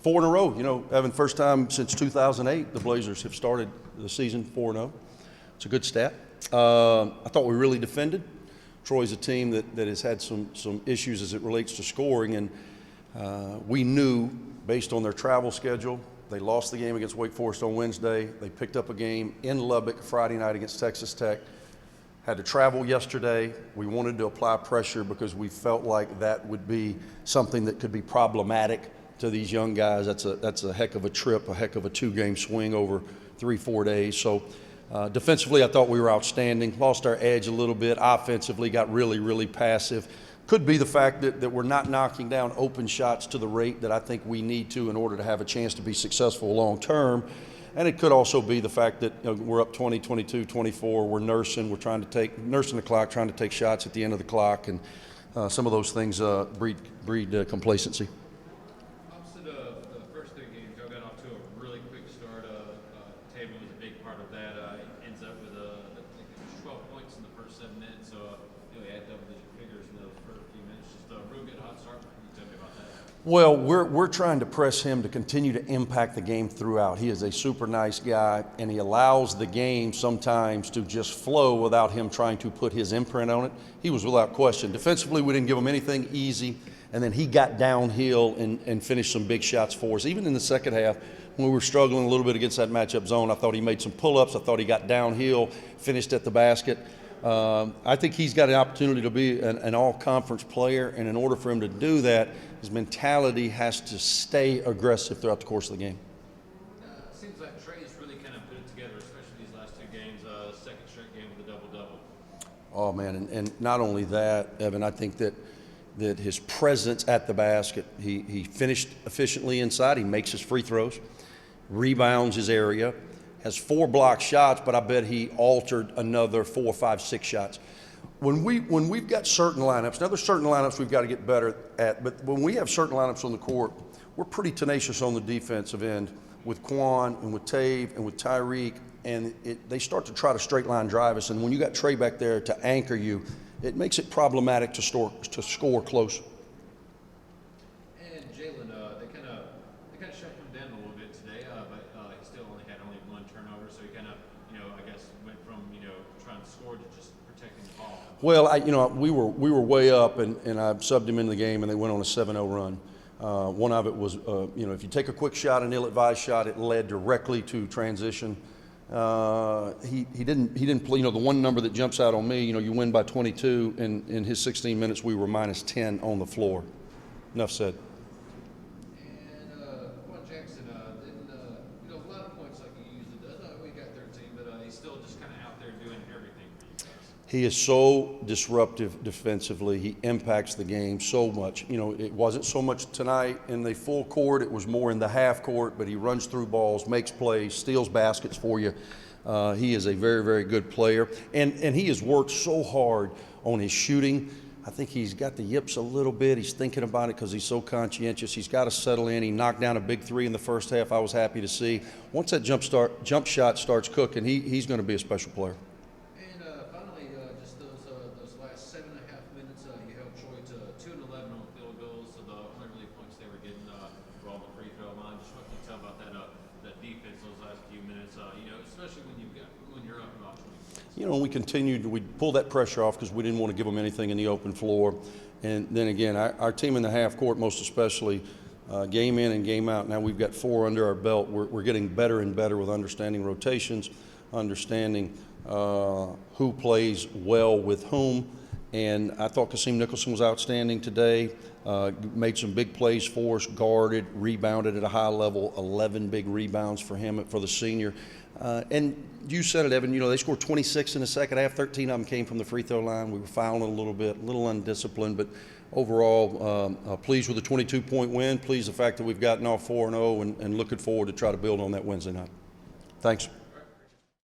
4 in a row. You know, Evan, first time since 2008 the Blazers have started the season 4-0. It's a good stat. I thought we really defended. Troy's a team that has had some issues as it relates to scoring, and we knew based on their travel schedule. They lost the game against Wake Forest on Wednesday. They picked up a game in Lubbock Friday night against Texas Tech. Had to travel yesterday. We wanted to apply pressure because we felt like that would be something that could be problematic to these young guys. That's a heck of a trip, a heck of a 2-game swing over 3-4 days. So defensively, I thought we were outstanding. Lost our edge a little bit. Offensively, got really passive. Could be the fact that we're not knocking down open shots to the rate that I think we need to in order to have a chance to be successful long term. And it could also be the fact that we're up 20, 22, 24. We're nursing the clock, trying to take shots at the end of the clock, and some of those things breed complacency. Opposite of the first 3 games, y'all got off to a really quick start. Tatum was a big part of that. Ends up with I think it was 12 points in the first 7 minutes. So he had double-digit figures in those first few minutes. Just a real good hot start. Can you tell me about that? Well, we're trying to press him to continue to impact the game throughout. He is a super nice guy, and he allows the game sometimes to just flow without him trying to put his imprint on it. He was without question. Defensively, we didn't give him anything easy, and then he got downhill and finished some big shots for us. Even in the second half, when we were struggling a little bit against that matchup zone, I thought he made some pull-ups. I thought he got downhill, finished at the basket. I think he's got an opportunity to be an all-conference player, and in order for him to do that, his mentality has to stay aggressive throughout the course of the game. It seems like Trey's really kind of put it together, especially these last 2 games, second straight game with a double-double. Oh, man, and not only that, Evan, I think that his presence at the basket, he finished efficiently inside. He makes his free throws, rebounds his area, has 4 block shots, but I bet he altered another 4, 5, 6 shots. When we've got certain lineups, now there's certain lineups we've got to get better at, but when we have certain lineups on the court, we're pretty tenacious on the defensive end with Quan and with Tave and with Tyreek, and they start to try to straight line drive us, and when you got Trey back there to anchor you, it makes it problematic to score close. And Jalen, they kind of shut him down a little bit today, but he still only had 1 turnover, so he kind of, I guess went from trying to score to just protecting the ball. Well, we were way up, and I subbed him in the game, and they went on a 7-0 run. One of it was, if you take a quick shot, an ill-advised shot, it led directly to transition. He didn't play. The one number that jumps out on me, you win by 22. In his 16 minutes, we were minus 10 on the floor. Enough said. And Quan Jackson didn't, a lot of points like he usually does. We got 13, but he's still just kind of out there doing everything for you guys. He is so disruptive defensively. He impacts the game so much. It wasn't so much tonight in the full court. It was more in the half court, but he runs through balls, makes plays, steals baskets for you. He is a very good player. And he has worked so hard on his shooting. I think he's got the yips a little bit. He's thinking about it because he's so conscientious. He's got to settle in. He knocked down a big 3 in the first half. I was happy to see. Once that jump shot starts cooking, he's going to be a special player. Those last 7.5 minutes, you held Troy to 2 and 11 on field goals, so the only really points they were getting were on the free throw line. Just what can you tell about that defense those last few minutes? Especially when you're up about 20 points. We pulled that pressure off because we didn't want to give them anything in the open floor, and then again, our team in the half court, most especially, game in and game out. Now we've got 4 under our belt. We're getting better and better with understanding rotations, understanding who plays well with whom, and I thought Kasim Nicholson was outstanding today. Made some big plays for us, guarded, rebounded at a high level, 11 big rebounds for him, for the senior. And you said it, Evan, they scored 26 in the second half, 13 of them came from the free throw line. We were fouling a little bit, a little undisciplined, but overall pleased with the 22-point win, pleased the fact that we've gotten off 4-0 and looking forward to try to build on that Wednesday night. Thanks.